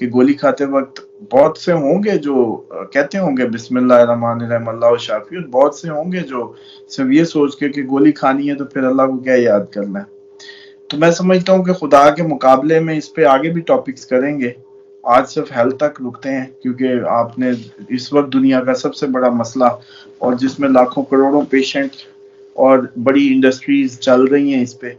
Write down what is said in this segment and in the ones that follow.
کہ گولی کھاتے وقت بہت سے ہوں گے جو کہتے ہوں گے بسم اللہ الرحمن الرحیم اللہ شافی، اور بہت سے ہوں گے جو صرف یہ سوچ کے کہ گولی کھانی ہے تو پھر اللہ کو کیا یاد کرنا ہے۔ تو میں سمجھتا ہوں کہ خدا کے مقابلے میں اس پہ آگے بھی ٹاپکس کریں گے، آج صرف ہیلتھ تک رکتے ہیں، کیونکہ آپ نے اس وقت دنیا کا سب سے بڑا مسئلہ، اور جس میں لاکھوں کروڑوں پیشنٹ اور بڑی انڈسٹریز چل رہی ہیں اس پہ،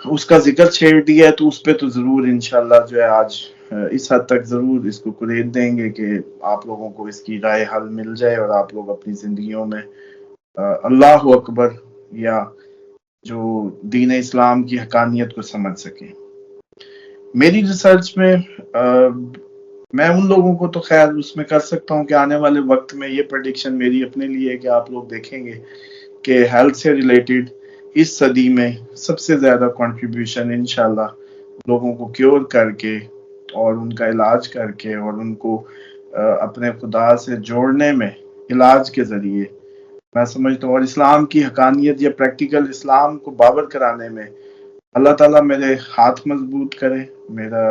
اس کا ذکر چھیڑ دیا ہے، تو اس پہ تو ضرور انشاءاللہ جو ہے آج اس حد تک ضرور اس کو قریب دیں گے کہ آپ لوگوں کو اس کی رائے حل مل جائے اور آپ لوگ اپنی زندگیوں میں اللہ اکبر یا جو دین اسلام کی حقانیت کو سمجھ سکیں۔ میری ریسرچ میں میں ان لوگوں کو تو خیر اس میں کر سکتا ہوں کہ آنے والے وقت میں یہ پریڈکشن میری اپنے لیے ہے کہ آپ لوگ دیکھیں گے کہ ہیلتھ سے ریلیٹڈ اس صدی میں سب سے زیادہ کنٹریبیوشن انشاءاللہ لوگوں کو کیور کر کے اور ان کا علاج کر کے اور ان کو اپنے خدا سے جوڑنے میں علاج کے ذریعے میں سمجھتا ہوں، اور اسلام کی حقانیت یا پریکٹیکل اسلام کو باور کرانے میں اللہ تعالیٰ میرے ہاتھ مضبوط کرے، میرا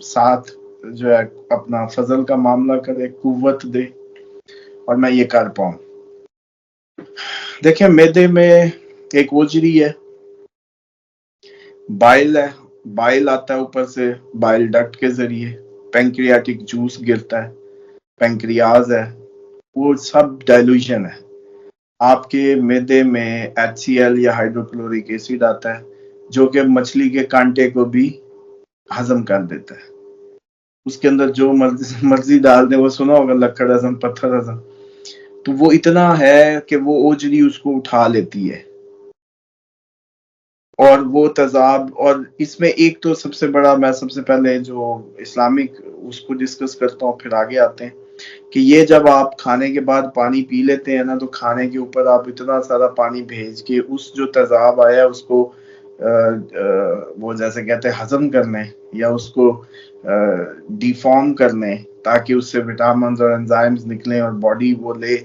ساتھ جو ہے اپنا فضل کا معاملہ کرے، قوت دے اور میں یہ کر پاؤں۔ دیکھیں معدے میں ایک اوجری ہے، بائل ہے، بائل آتا ہے اوپر سے بائل ڈکٹ کے ذریعے، پینکریاٹک جوس گرتا ہے، پینکریاز ہے، وہ سب ڈائلوشن ہے۔ آپ کے معدے میں HCl یا ہائیڈروکلورک ایسڈ آتا ہے جو کہ مچھلی کے کانٹے کو بھی ہضم کر دیتا ہے، اس کے اندر جو مرضی ڈال دیں، وہ سنا ہوگا لکڑ ہضم پتھر ہضم، تو وہ اتنا ہے کہ وہ اوجری اس کو اٹھا لیتی ہے، اور وہ تذاب، اور اس میں ایک تو سب سے بڑا، میں سب سے پہلے جو اسلامک اس کو ڈسکس کرتا ہوں پھر آگے آتے ہیں، کہ یہ جب آپ کھانے کے بعد پانی پی لیتے ہیں نا، تو کھانے کے اوپر آپ اتنا سارا پانی بھیج کے اس جو تذاب آیا اس کو وہ جیسے کہتے ہیں ہضم کرنے یا اس کو ڈی فارم کرنے تاکہ اس سے وٹامنز اور انزائمز نکلیں اور باڈی وہ لے،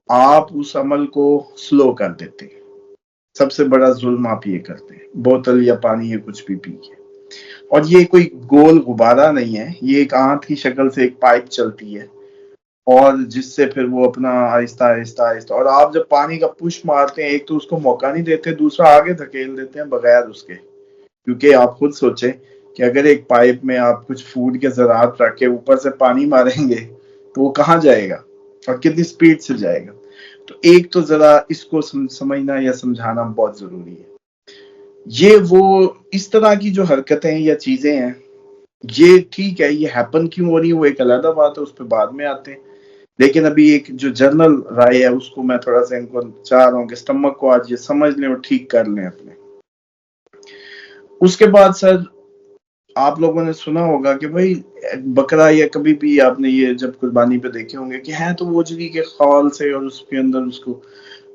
آپ اس عمل کو سلو کر دیتے ہیں۔ سب سے بڑا ظلم آپ یہ کرتے ہیں، بوتل یا پانی یا کچھ بھی پی کے، اور یہ کوئی گول غبارہ نہیں ہے، یہ ایک آنت کی شکل سے ایک پائپ چلتی ہے، اور جس سے پھر وہ اپنا آہستہ آہستہ آہستہ، اور آپ جب پانی کا پش مارتے ہیں، ایک تو اس کو موقع نہیں دیتے، دوسرا آگے دھکیل دیتے ہیں بغیر اس کے، کیونکہ آپ خود سوچیں کہ اگر ایک پائپ میں آپ کچھ فوڈ کے ذرات رکھ کے اوپر سے پانی ماریں گے تو وہ کہاں جائے گا اور کتنی سپیڈ سے جائے گا۔ تو ایک تو ذرا اس کو سمجھنا یا سمجھانا بہت ضروری ہے۔ یہ وہ اس طرح کی جو حرکتیں یا چیزیں ہیں، یہ ٹھیک ہے، یہ ہیپن کیوں ہو رہی ہے وہ ایک علیحدہ بات ہے، اس پہ بعد میں آتے ہیں، لیکن ابھی ایک جو جنرل رائے ہے اس کو میں تھوڑا سا ان کو چاہ رہا ہوں کہ سٹمک کو آج یہ سمجھ لیں اور ٹھیک کر لیں اپنے۔ اس کے بعد سر آپ لوگوں نے سنا ہوگا کہ بھائی بکرا، یا کبھی بھی آپ نے یہ جب قربانی پہ دیکھے ہوں گے کہ ہیں تو اوجری کے خال سے اور اس کے اندر اس کو،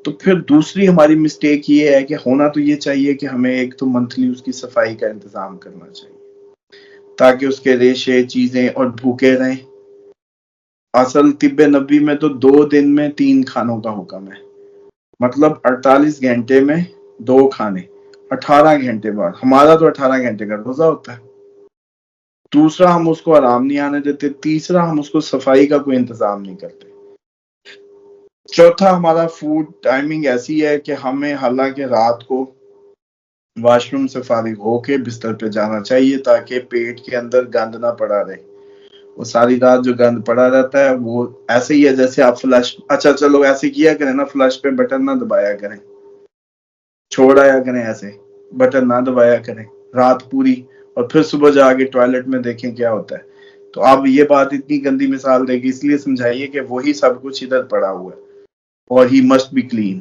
تو پھر دوسری ہماری مسٹیک یہ ہے کہ ہونا تو یہ چاہیے کہ ہمیں ایک تو منتھلی اس کی صفائی کا انتظام کرنا چاہیے تاکہ اس کے ریشے چیزیں اور بھوکے رہیں۔ اصل طب نبی میں تو 2 دن میں 3 کھانوں کا حکم ہے، مطلب 48 گھنٹے میں 2 کھانے، 18 گھنٹے بعد، ہمارا تو 18 گھنٹے کا روزہ ہوتا ہے۔ دوسرا ہم اس کو آرام نہیں آنے دیتے، تیسرا ہم اس کو صفائی کا کوئی انتظام نہیں کرتے، چوتھا ہمارا فوڈ ٹائمنگ ایسی ہے کہ ہمیں حالانکہ رات کو واش روم سے فارغ ہو کے بستر پہ جانا چاہیے تاکہ پیٹ کے اندر گند نہ پڑا رہے، وہ ساری رات جو گند پڑا رہتا ہے وہ ایسے ہی ہے جیسے آپ فلش، اچھا چلو ایسے کیا کریں نا، فلش پہ بٹن نہ دبایا کریں، چھوڑ آیا کریں، ایسے بٹن نہ دبایا کریں رات پوری، اور پھر صبح جا کے ٹوائلٹ میں دیکھیں کیا ہوتا ہے۔ تو آپ یہ بات اتنی گندی مثال دے گی، اس لیے سمجھائیے کہ وہی سب کچھ ادھر پڑا ہوا ہے اور ہی مسٹ بی کلین۔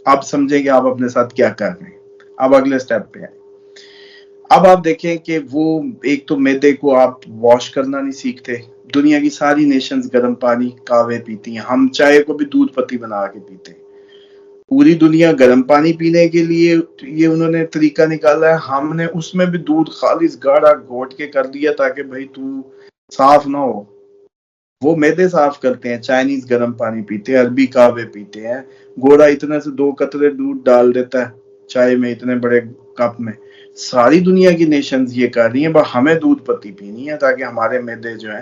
آپ سمجھیں کہ آپ اپنے ساتھ کیا کر رہے ہیں۔ اب اگلے سٹیپ پہ آئیں۔ اب آپ دیکھیں کہ وہ ایک تو معدے کو آپ واش کرنا نہیں سیکھتے، دنیا کی ساری نیشنز گرم پانی کاوے پیتی ہیں، ہم چائے کو بھی دودھ پتی بنا کے پیتے ہیں، پوری دنیا گرم پانی پینے کے لیے یہ انہوں نے طریقہ نکالا ہے، ہم نے اس میں بھی دودھ خالص گاڑھا گھوٹ کے کر دیا تاکہ بھائی تو صاف نہ ہو۔ وہ معدے صاف کرتے ہیں، چائنیز گرم پانی پیتے ہیں، عربی کعبے پیتے ہیں، گوڑا اتنے سے 2 قطرے دودھ ڈال دیتا ہے چائے میں اتنے بڑے کپ میں، ساری دنیا کی نیشنز یہ کر رہی ہیں، بس ہمیں دودھ پتی پینی ہے تاکہ ہمارے معدے جو ہیں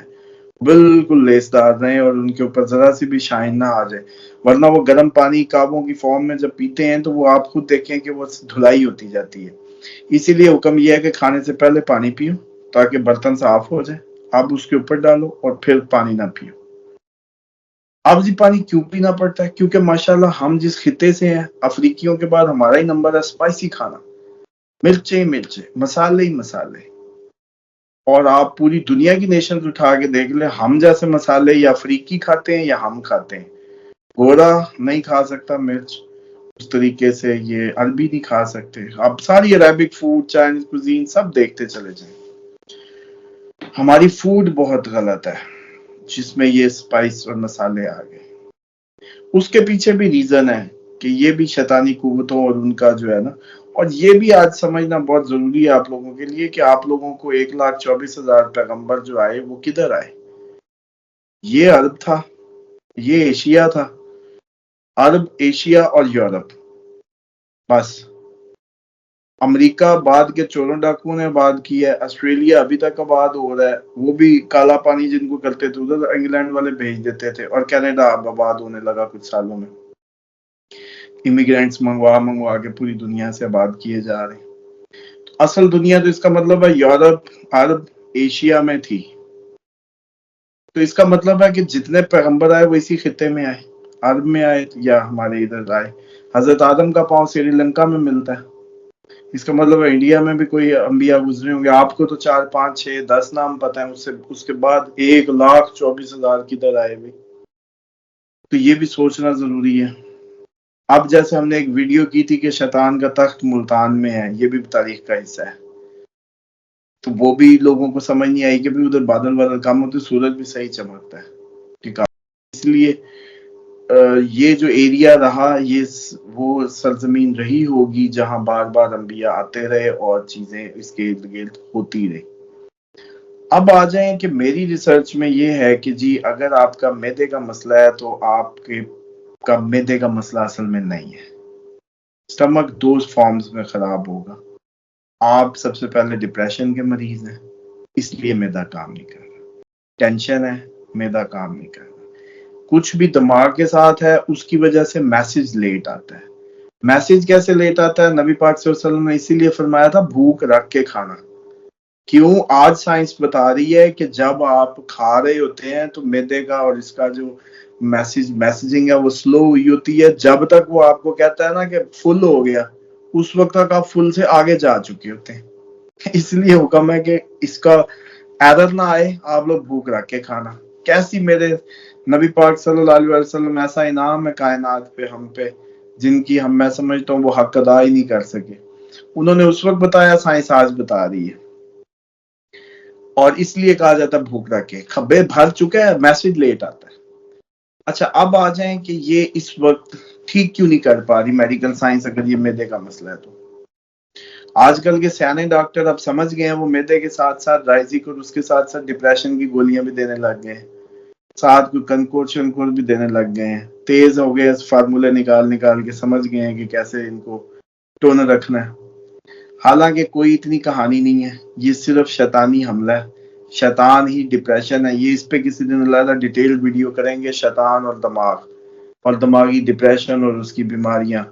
بالکل لیسدار رہیں اور ان کے اوپر ذرا سی بھی شائن نہ آ جائے، ورنہ وہ گرم پانی کعبوں کی فارم میں جب پیتے ہیں تو وہ آپ خود دیکھیں کہ وہ دھلائی ہوتی جاتی ہے۔ اسی لیے حکم یہ ہے کہ کھانے سے پہلے پانی پیو تاکہ برتن صاف ہو جائے، اب اس کے اوپر ڈالو اور پھر پانی نہ پیو۔ اب جی پانی کیوں پینا پڑتا ہے؟ کیونکہ ماشاءاللہ ہم جس خطے سے ہیں، افریقیوں کے بعد ہمارا ہی نمبر ہے اسپائسی کھانا، مرچیں ہی مرچیں، مسالے ہی مسالے۔ اور آپ پوری دنیا کی نیشنز اٹھا کے دیکھ لیں، ہم جیسے مسالے یا افریقی کھاتے ہیں یا ہم کھاتے ہیں۔ گورا نہیں کھا سکتا مرچ اس طریقے سے، یہ عربی نہیں کھا سکتے، آپ ساری عربک فوڈ، چائنیز کوزین سب دیکھتے چلے جائیں۔ ہماری فوڈ بہت غلط ہے جس میں یہ سپائس اور مسالے آ گئے۔ اس کے پیچھے بھی ریزن ہے کہ یہ بھی شیطانی قوتوں اور ان کا جو ہے نا، اور یہ بھی آج سمجھنا بہت ضروری ہے آپ لوگوں کے لیے کہ آپ لوگوں کو 1,24,000 پیغمبر جو آئے وہ کدھر آئے؟ یہ عرب تھا، یہ ایشیا تھا، عرب، ایشیا اور یورپ، بس۔ امریکہ بعد کے چوروں ڈاکوؤں نے آباد کیا ہے، آسٹریلیا ابھی تک آباد ہو رہا ہے، وہ بھی کالا پانی جن کو کرتے تھے ادھر انگلینڈ والے بھیج دیتے تھے، اور کینیڈا اب آباد ہونے لگا کچھ سالوں میں، امیگرینٹس منگوا کے پوری دنیا سے آباد کیے جا رہے ہیں۔ اصل دنیا تو اس کا مطلب ہے یورپ، عرب، ایشیا میں تھی، تو اس کا مطلب ہے کہ جتنے پیغمبر آئے وہ اسی خطے میں آئے، عرب میں آئے یا ہمارے ادھر آئے۔ حضرت آدم کا پاؤں سری لنکا میں ملتا ہے، اس کا مطلب ہے انڈیا میں بھی کوئی انبیاء گزرے ہوں گے۔ آپ کو تو 4، 5، 6، 10 نام پتہ ہیں، اس کے بعد 1,24,000 کدھر آئے بھی، تو یہ بھی سوچنا ضروری ہے۔ اب جیسے ہم نے ایک ویڈیو کی تھی کہ شیطان کا تخت ملتان میں ہے، یہ بھی تاریخ کا حصہ ہے، تو وہ بھی لوگوں کو سمجھ نہیں آئی کہ بھی ادھر بادل کم ہوتے، سورج بھی صحیح چمکتا ہے، ٹھیک ہے۔ اس لیے یہ جو ایریا رہا، یہ وہ سرزمین رہی ہوگی جہاں بار بار انبیاء آتے رہے اور چیزیں اس کے ارد گرد ہوتی رہی۔ اب آ جائیں کہ میری ریسرچ میں یہ ہے کہ جی اگر آپ کا معدے کا مسئلہ ہے تو آپ کے کا معدے کا مسئلہ اصل میں نہیں ہے، سٹمک 2 فارمز میں خراب ہوگا۔ آپ سب سے پہلے ڈپریشن کے مریض ہیں، اس لیے معدہ کام نہیں کر رہا، ٹینشن ہے، معدہ کام نہیں کر رہا، کچھ بھی دماغ کے ساتھ ہے، اس کی وجہ سے میسج لیٹ آتا ہے۔ میسج کیسے لیٹ آتا ہے؟ نبی پاک صلی اللہ علیہ وسلم نے اسی لیے فرمایا تھا بھوک رکھ کے کھانا۔ کیوں؟ آج سائنس بتا رہی ہے کہ جب آپ کھا رہے ہوتے ہیں تو معدے کا اور اس کا جو میسجنگ ہے وہ سلو ہوئی ہوتی ہے، جب تک وہ آپ کو کہتا ہے نا کہ فل ہو گیا، اس وقت تک آپ فل سے آگے جا چکے ہوتے ہیں۔ اس لیے حکم ہے کہ اس کا ایرر نہ آئے، آپ لوگ بھوک رکھ کے کھانا۔ کیسی میرے نبی پاک صلی اللہ علیہ وسلم ایسا انعام ہے کائنات پہ ہم پہ جن کی میں سمجھتا ہوں وہ حق ادا ہی نہیں کر سکے، انہوں نے اس وقت بتایا، سائنس آج بتا رہی ہے، اور اس لیے کہا جاتا ہے بھوک رکھ کے، خبر بھر چکا ہے، میسج لیٹ آتا ہے۔ اچھا اب آ جائیں کہ یہ اس وقت ٹھیک کیوں نہیں کر پا رہی میڈیکل سائنس اگر یہ معدے کا مسئلہ ہے تو؟ آج کل کے سیانے ڈاکٹر اب سمجھ گئے ہیں، وہ معدے کے ساتھ ساتھ رائزک اور اس کے ساتھ ساتھ ڈپریشن کی گولیاں بھی دینے لگ گئے ہیں، ساتھ کوئی کنکور شنکور بھی دینے لگ گئے ہیں، تیز ہو گئے، فارمولے نکال کے سمجھ گئے ہیں کہ کیسے ان کو ٹون رکھنا ہے۔ حالانکہ کوئی اتنی کہانی نہیں ہے، یہ صرف شیطانی حملہ ہے، شیطان ہی ڈپریشن ہے۔ یہ اس پہ کسی دن اللہ ڈیٹیل ویڈیو کریں گے، شیطان اور دماغ اور دماغی ڈپریشن اور اس کی بیماریاں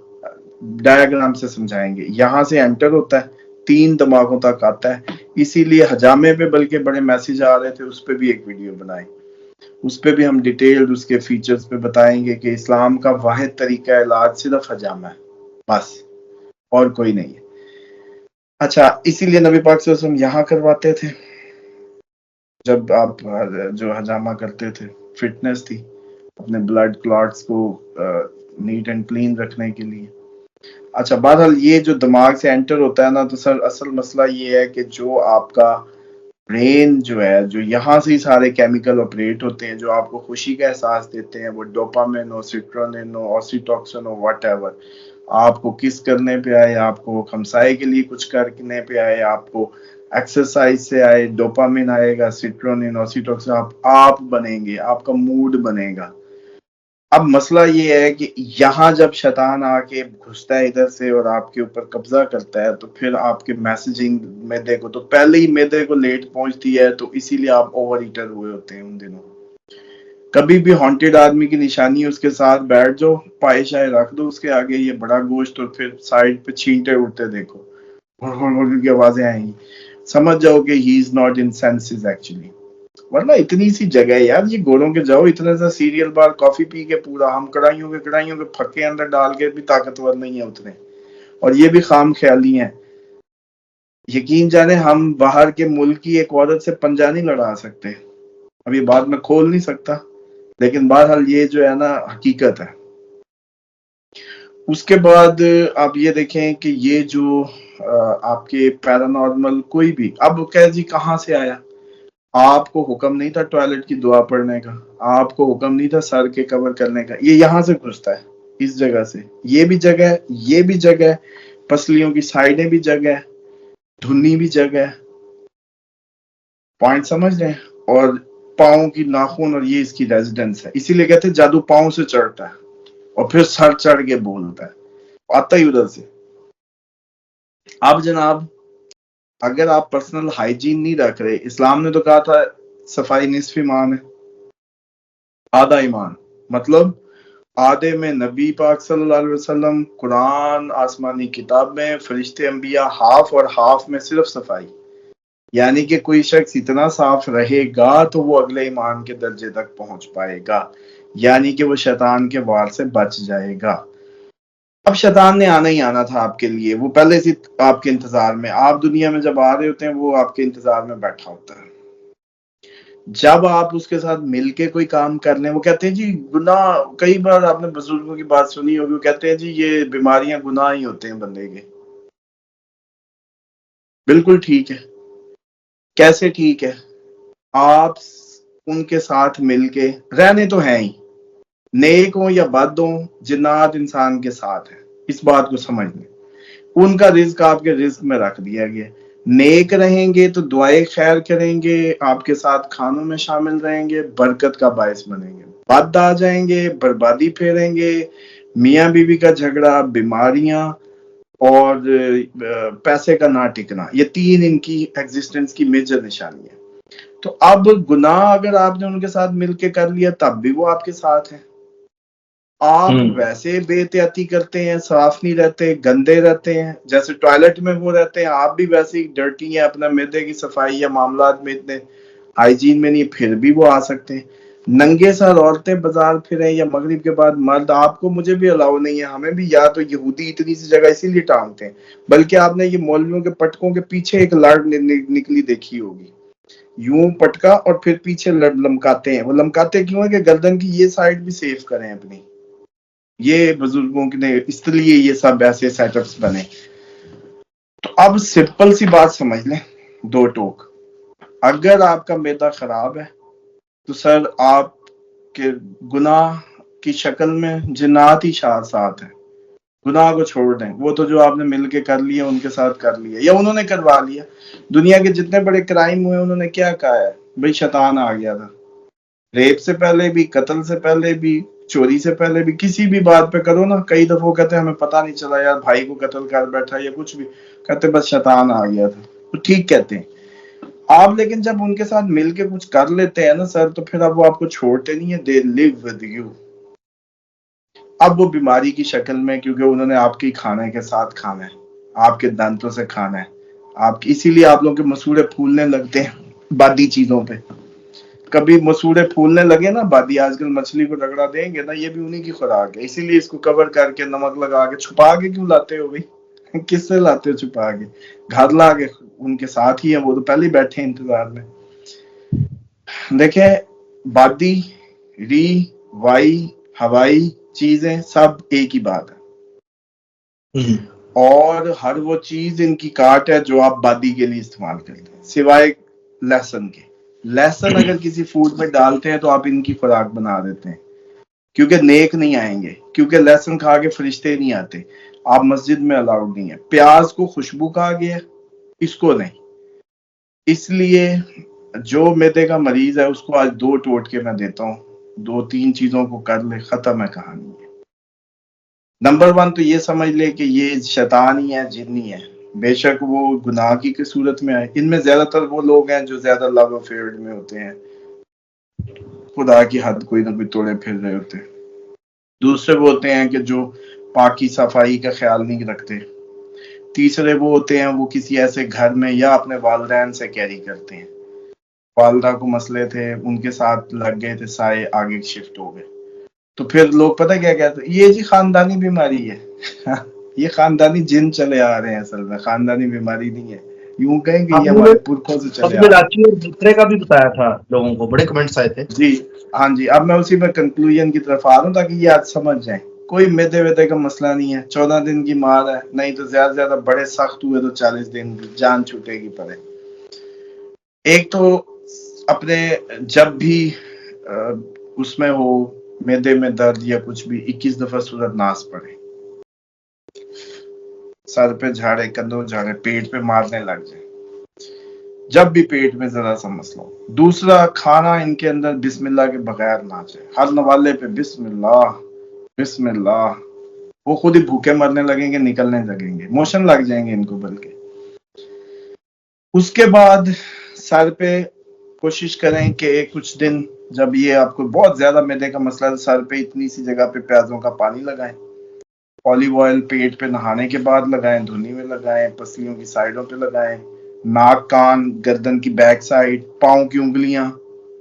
ڈائیگرام سے سمجھائیں گے۔ یہاں سے انٹر ہوتا ہے، 3 دماغوں تک آتا ہے، اسی لیے حجامے پہ بلکہ بڑے میسج آ رہے تھے، اس پہ بھی ایک ویڈیو بنائیں، اس پہ بھی ہم ڈیٹیل اس کے فیچرز پہ بتائیں گے کہ اسلام کا واحد طریقہ علاج صرف حجامہ ہے، بس، اور کوئی نہیں ہے۔ اچھا اسی لیے نبی پاک صلی اللہ علیہ وسلم یہاں کرواتے تھے جب آپ جو حجامہ کرتے تھے، فٹنس تھی، اپنے بلڈ کلاٹس کو نیٹ اینڈ کلین رکھنے کے لیے۔ اچھا بہرحال یہ جو دماغ سے انٹر ہوتا ہے نا، تو سر اصل مسئلہ یہ ہے کہ جو آپ کا برین جو ہے، جو یہاں سے ہی سارے کیمیکل آپریٹ ہوتے ہیں جو آپ کو خوشی کا احساس دیتے ہیں، وہ ڈوپامین ہو، سیٹرونین ہو، آکسیٹوسن ہو، واٹ ایور، آپ کو کس کرنے پہ آئے، آپ کو ہمسائے کے لیے کچھ کرنے پہ آئے، آپ کو ایکسرسائز سے آئے، ڈوپامین آئے گا، سیٹرونین، آکسیٹوسن، آپ بنیں گے، آپ کا موڈ بنے گا۔ اب مسئلہ یہ ہے کہ یہاں جب شیطان آ کے گھستا ہے ادھر سے اور آپ کے اوپر قبضہ کرتا ہے تو پھر آپ کے میسیجنگ میدے کو تو پہلے ہی میدے کو لیٹ پہنچتی ہے، تو اسی لیے آپ اوور ایٹر ہوئے ہوتے ہیں ان دنوں. کبھی بھی ہانٹیڈ آدمی کی نشانی اس کے ساتھ بیٹھ جاؤ، پائے شائے رکھ دو اس کے آگے، یہ بڑا گوشت، اور پھر سائڈ پہ چھینٹے اڑتے دیکھو کی آوازیں آئیں گی، سمجھ جاؤ کہ he is not in senses actually. ورنہ اتنی سی جگہ ہے یار، یہ گوروں کے جاؤ اتنا سا سیریل بار کافی پی کے پورا، ہم کڑھائیوں کے پھکے اندر ڈال کے بھی طاقتور نہیں ہے اتنے، اور یہ بھی خام خیالی ہیں. یقین جانے ہم باہر کے ملک کی ایک عورت سے پنجہ نہیں لڑا سکتے. اب یہ بات میں کھول نہیں سکتا، لیکن بہرحال یہ جو ہے نا حقیقت ہے. اس کے بعد آپ یہ دیکھیں کہ یہ جو آپ کے پیرانارمل کوئی بھی، اب کہ جی کہاں سے آیا؟ آپ کو حکم نہیں تھا ٹوائلٹ کی دعا پڑھنے کا، آپ کو حکم نہیں تھا سر کے کور کرنے کا، یہ یہاں سے گھستا ہے، اس جگہ سے. یہ بھی جگہ ہے، یہ بھی جگہ ہے، پسلیوں کی سائڈیں بھی جگہ ہے، دھنی بھی جگہ ہے. پوائنٹ سمجھ رہے ہیں؟ اور پاؤں کی ناخن، اور یہ اس کی ریزیڈنس ہے. اسی لیے کہتے ہیں جادو پاؤں سے چڑھتا ہے اور پھر سر چڑھ کے بولتا ہے، آتا ہی ادھر سے. اب جناب اگر آپ پرسنل ہائیجین نہیں رکھ رہے، اسلام نے تو کہا تھا صفائی نصف ایمان ہے، آدھا ایمان. مطلب آدھے میں نبی پاک صلی اللہ علیہ وسلم، قرآن، آسمانی کتابیں، فرشتے، انبیاء، ہاف، اور ہاف میں صرف صفائی. یعنی کہ کوئی شخص اتنا صاف رہے گا تو وہ اگلے ایمان کے درجے تک پہنچ پائے گا، یعنی کہ وہ شیطان کے وار سے بچ جائے گا. اب شیطان نے آنا ہی آنا تھا آپ کے لیے، وہ پہلے سے آپ کے انتظار میں، آپ دنیا میں جب آ رہے ہوتے ہیں وہ آپ کے انتظار میں بیٹھا ہوتا ہے. جب آپ اس کے ساتھ مل کے کوئی کام کر لیں، وہ کہتے ہیں جی گناہ، کئی بار آپ نے بزرگوں کی بات سنی ہوگی، وہ کہتے ہیں جی یہ بیماریاں گناہ ہی ہوتے ہیں بندے کے. بالکل ٹھیک ہے. کیسے ٹھیک ہے؟ آپ ان کے ساتھ مل کے رہنے تو ہیں ہی، نیک ہوں یا بد ہوں، جنات انسان کے ساتھ ہیں، اس بات کو سمجھ لیں. ان کا رزق آپ کے رزق میں رکھ دیا گیا. نیک رہیں گے تو دعائیں خیر کریں گے، آپ کے ساتھ کھانوں میں شامل رہیں گے، برکت کا باعث بنیں گے. بد آ جائیں گے، بربادی پھیریں گے، میاں بیوی کا جھگڑا، بیماریاں، اور پیسے کا نہ ٹکنا، یہ تین ان کی ایگزسٹنس کی میجر نشانی ہے. تو اب گناہ اگر آپ نے ان کے ساتھ مل کے کر لیا تب بھی وہ آپ کے ساتھ ہیں. آپ ویسے بے احتیاطی کرتے ہیں، صاف نہیں رہتے، گندے رہتے ہیں، جیسے ٹوائلٹ میں وہ رہتے ہیں، آپ بھی ویسے ہی ڈرٹی ہیں، اپنا معدے کی صفائی یا معاملات میں اتنے ہائیجین میں نہیں، پھر بھی وہ آ سکتے ہیں. ننگے سر عورتیں بازار پھریں یا مغرب کے بعد مرد، آپ کو مجھے بھی الاؤ نہیں ہے، ہمیں بھی. یا تو یہودی اتنی سی جگہ اسی لیے ٹانگتے ہیں، بلکہ آپ نے یہ مولویوں کے پٹکوں کے پیچھے ایک لڑ نکلی دیکھی ہوگی، یوں پٹکا اور پھر پیچھے لمکاتے ہیں. وہ لمکاتے کیوں ہے کہ گردن کی یہ سائڈ بھی سیف کریں اپنی. یہ بزرگوں نے اس لیے یہ سب ایسے سیٹ اپس بنے. تو اب سمپل سی بات سمجھ لیں، دو ٹوک. اگر آپ کا معدہ خراب ہے تو سر آپ کے گناہ کی شکل میں جنات ہی ساتھ ہیں. گناہ کو چھوڑ دیں، وہ تو جو آپ نے مل کے کر لیا ان کے ساتھ کر لیا یا انہوں نے کروا لیا. دنیا کے جتنے بڑے کرائم ہوئے انہوں نے کیا کہا ہے؟ بھئی شیطان آ گیا تھا. ریپ سے پہلے بھی، قتل سے پہلے بھی، چوری سے پہلے بھی، کسی بھی بات پہ کرو نا، کئی دفعہ کہتے ہیں ہمیں پتہ نہیں چلا یار، بھائی کو قتل کر بیٹھا یا کچھ بھی، کہتے بس شیطان آ گیا تھا. تو ٹھیک کہتے ہیں آپ، لیکن جب ان کے ساتھ مل کے کچھ کر لیتے ہیں نا سر، تو پھر اب وہ آپ کو چھوڑتے نہیں ہیں. they live with you. اب وہ بیماری کی شکل میں، کیونکہ انہوں نے آپ کی کھانے کے ساتھ کھانا ہے، آپ کے دانتوں سے کھانا ہے آپ کی، اسی لیے آپ لوگ کے مسوڑے پھولنے لگتے ہیں بادی چیزوں پہ. کبھی مسوڑے پھولنے لگے نا بادی، آج کل مچھلی کو رگڑا دیں گے نا، یہ بھی انہی کی خوراک ہے. اسی لیے اس کو کور کر کے نمک لگا کے چھپا کے کیوں لاتے ہو بھائی؟ کس سے لاتے ہو چھپا کے؟ گھر لا کے ان کے ساتھ ہی ہیں، وہ تو پہلے ہی بیٹھے ہیں انتظار میں. دیکھیں بادی، ری، وائی، ہوائی چیزیں سب ایک ہی بات ہے، اور ہر وہ چیز ان کی کاٹ ہے جو آپ بادی کے لیے استعمال کرتے ہیں، سوائے لہسن کے. لہسن اگر کسی فوڈ میں ڈالتے ہیں تو آپ ان کی خوراک بنا دیتے ہیں، کیونکہ نیک نہیں آئیں گے، کیونکہ لہسن کھا کے فرشتے نہیں آتے، آپ مسجد میں الاؤڈ نہیں ہے. پیاز کو خوشبو کہا گیا، اس کو نہیں. اس لیے جو معدے کا مریض ہے اس کو آج دو ٹوٹکے میں دیتا ہوں. 2-3 چیزوں کو کر لے، ختم ہے کہانی ہے۔ نمبر 1 تو یہ سمجھ لے کہ یہ شیطان ہی ہے، جن ہی ہے، بے شک وہ گناہ کی صورت میں آئے۔ ان میں زیادہ تر وہ لوگ ہیں جو زیادہ لو افیئر میں ہوتے ہیں، خدا کی حد کوئی نہ کوئی توڑے پھر رہے ہوتے ہیں۔ دوسرے وہ ہوتے ہیں کہ جو پاکی صفائی کا خیال نہیں رکھتے۔ تیسرے وہ ہوتے ہیں وہ کسی ایسے گھر میں یا اپنے والدین سے کیری کرتے ہیں، والدہ کو مسئلے تھے، ان کے ساتھ لگ گئے تھے، سارے آگے شفٹ ہو گئے، تو پھر لوگ پتہ کیا کہتے ہیں، یہ جی خاندانی بیماری ہے۔ یہ خاندانی جن چلے آ رہے ہیں، اصل میں خاندانی بیماری نہیں ہے، یوں کہیں کہ یہ ہمارے پرکھوں سے چلے آ رہے ہیں۔ اور دوسرے کا بھی بتایا تھا لوگوں کو، بڑے کمنٹس آئے تھے۔ جی ہاں جی، اب میں اسی میں کنکلوژن کی طرف آ رہا ہوں تاکہ یہ آج سمجھ جائیں۔ کوئی میدے ویدے کا مسئلہ نہیں ہے، 14 دن کی مار ہے، نہیں تو زیادہ سے زیادہ بڑے سخت ہوئے تو 40 دن کی جان چھوٹے گی پڑے۔ ایک تو اپنے جب بھی اس میں ہو میدے میں درد یا کچھ بھی 21 دفعہ سورۃ ناس پڑھے، سر پہ جھاڑے، کندھوں جھاڑے، پیٹ پہ مارنے لگ جائے جب بھی پیٹ میں ذرا سا مسئلہ ہو۔ دوسرا، کھانا ان کے اندر بسم اللہ کے بغیر نہ جائے، ہر نوالے پہ بسم اللہ بسم اللہ، وہ خود ہی بھوکے مرنے لگیں گے، نکلنے لگیں گے، موشن لگ جائیں گے ان کو۔ بلکہ اس کے بعد سر پہ کوشش کریں کہ کچھ دن جب یہ آپ کو بہت زیادہ میدے کا مسئلہ ہے، سر پہ اتنی سی جگہ پہ پیازوں کا پانی لگائیں، اولیو آئل پیٹ پہ نہانے کے بعد لگائیں، دھنی میں لگائیں، پسلیوں کی سائڈوں پہ لگائیں، ناک، کان، گردن کی بیک سائڈ، پاؤں کی انگلیاں۔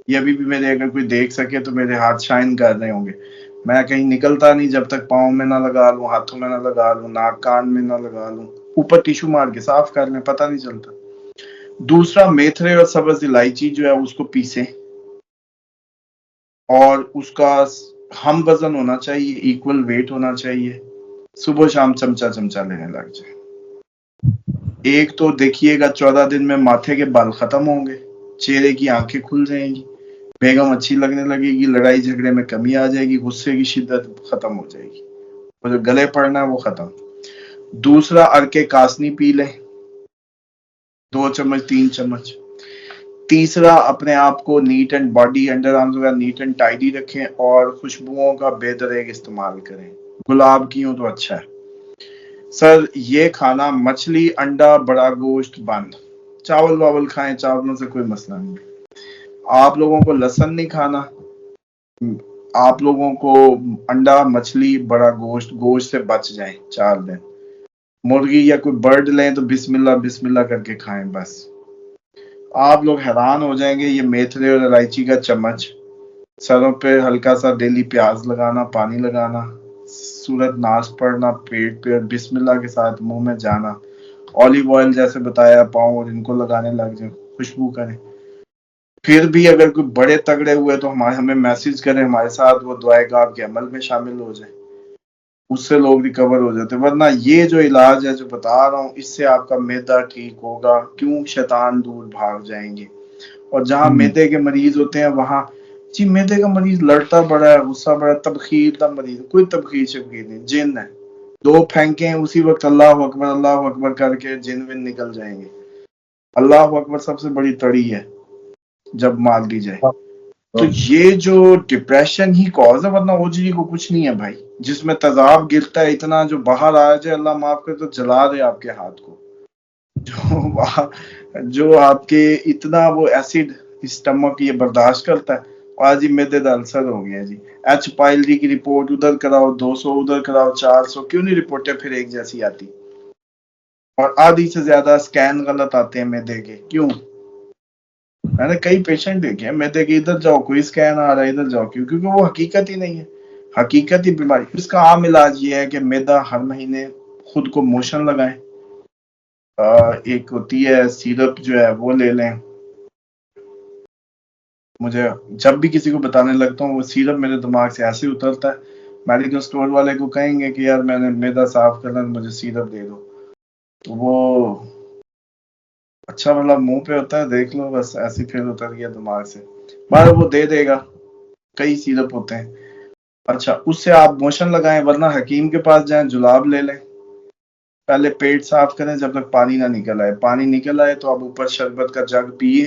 یہ ابھی بھی میرے اگر کوئی دیکھ سکے تو میرے ہاتھ شائن کر رہے ہوں گے، میں کہیں نکلتا نہیں جب تک پاؤں میں نہ لگا لوں، ہاتھوں میں نہ لگا لوں، ناک کان میں نہ لگا لوں، اوپر ٹیشو مار کے صاف کر لیں، پتہ نہیں چلتا۔ دوسرا، میتھرے اور سبز الائچی جو ہے اس کو پیسیں، اور اس کا ہم وزن ہونا چاہیے، ایکول ویٹ ہونا چاہیے، صبح شام چمچہ چمچہ لینے لگ جائے۔ ایک تو دیکھیے گا 14 دن میں ماتھے کے بال ختم ہوں گے، چہرے کی آنکھیں کھل جائیں گی، بیگم اچھی لگنے لگے گی، لڑائی جھگڑے میں کمی آ جائے گی، غصے کی شدت ختم ہو جائے گی، اور جو گلے پڑنا ہے وہ ختم۔ دوسرا، ارکے کاسنی پی لیں، 2 چمچ 3 چمچ۔ تیسرا، اپنے آپ کو neat and body, underarms وغیرہ نیٹ اینڈ ٹائڈی رکھیں، اور خوشبوؤں کا بے دریغ استعمال کریں، گلاب کی ہوں تو اچھا ہے۔ سر یہ کھانا مچھلی، انڈا، بڑا گوشت بند، چاول واول کھائیں، چاولوں سے کوئی مسئلہ نہیں۔ آپ لوگوں کو لہسن نہیں کھانا، آپ لوگوں کو انڈا، مچھلی، بڑا گوشت، گوشت سے بچ جائیں 4 دن۔ مرغی یا کوئی برڈ لیں تو بسم اللہ کر کے کھائیں بس۔ آپ لوگ حیران ہو جائیں گے، یہ میتھرے اور الائچی کا چمچ، سروں پہ ہلکا سا ڈیلی پیاز لگانا، پانی لگانا، سورۃ ناس پڑھنا پیٹ پہ، اور بسم اللہ کے ساتھ منہ میں جانا، اولیو آئل جیسے بتایا پاؤں اور ان کو لگانے لگ جائیں، خوشبو کریں۔ پھر بھی اگر کوئی بڑے تگڑے ہوئے تو ہمیں میسج کریں، ہمارے ساتھ وہ دعائے گاہ کے عمل میں شامل ہو جائیں، اس سے لوگ ریکور ہو جاتے ہیں۔ ورنہ یہ جو علاج ہے جو بتا رہا ہوں، اس سے آپ کا میدا ٹھیک ہوگا، کیوں شیطان دور بھاگ جائیں گے۔ اور جہاں میدے کے مریض ہوتے ہیں وہاں جی میدے کا مریض لڑتا بڑا ہے، غصہ بڑا ہے، تبخیر کا مریض، کوئی تبخیر شبخیر نہیں، جن ہے، 2 پھینکیں اسی وقت اللہ اکبر کر کے جن ون نکل جائیں گے۔ اللہ اکبر سب سے بڑی تڑی ہے جب مار دی جائے۔ تو یہ جو ڈپریشن ہی کاز ہے، ورنہ او جی کو کچھ نہیں ہے بھائی، جس میں تیزاب گرتا ہے اتنا جو باہر آ جائے، اللہ معاف کرے تو جلا دے آپ کے ہاتھ کو، جو آپ کے اتنا وہ ایسڈ اسٹمک یہ برداشت کرتا ہے۔ آج ہی میدے دا السر ہو گیا جی، ایچ پائلری کی رپورٹ ادھر کراؤ، 200 ادھر کراؤ، 400، کیوں نہیں رپورٹیں پھر ایک جیسی آتی؟ اور آدھی سے زیادہ سکین غلط آتے ہیں میدے کے، کیوں؟ میں نے کئی پیشنٹ دیکھے ہیں میدے کے، ادھر جاؤ کوئی سکین آ رہا ہے، ادھر جاؤ کیوں، کیونکہ وہ حقیقت ہی نہیں ہے، حقیقتی بیماری۔ اس کا عام علاج یہ ہے کہ میدا ہر مہینے خود کو موشن لگائیں، ایک ہوتی ہے سیرپ جو ہے وہ لے لیں، مجھے جب بھی کسی کو بتانے لگتا ہوں وہ سیرپ میرے دماغ سے ایسے اترتا ہے، میڈیکل سٹور والے کو کہیں گے کہ یار میں نے میدا صاف کرنا ہے مجھے سیرپ دے دو، تو وہ اچھا مطلب منہ پہ ہوتا ہے، دیکھ لو بس ایسے پھر اتر گیا دماغ سے، بار وہ دے دے گا، کئی سیرپ ہوتے ہیں۔ اچھا اس سے آپ موشن لگائیں، ورنہ حکیم کے پاس جائیں، جلاب لے لیں، پہلے پیٹ صاف کریں جب تک پانی نہ نکل آئے، پانی نکل آئے تو آپ اوپر شربت کا جگ پیئے،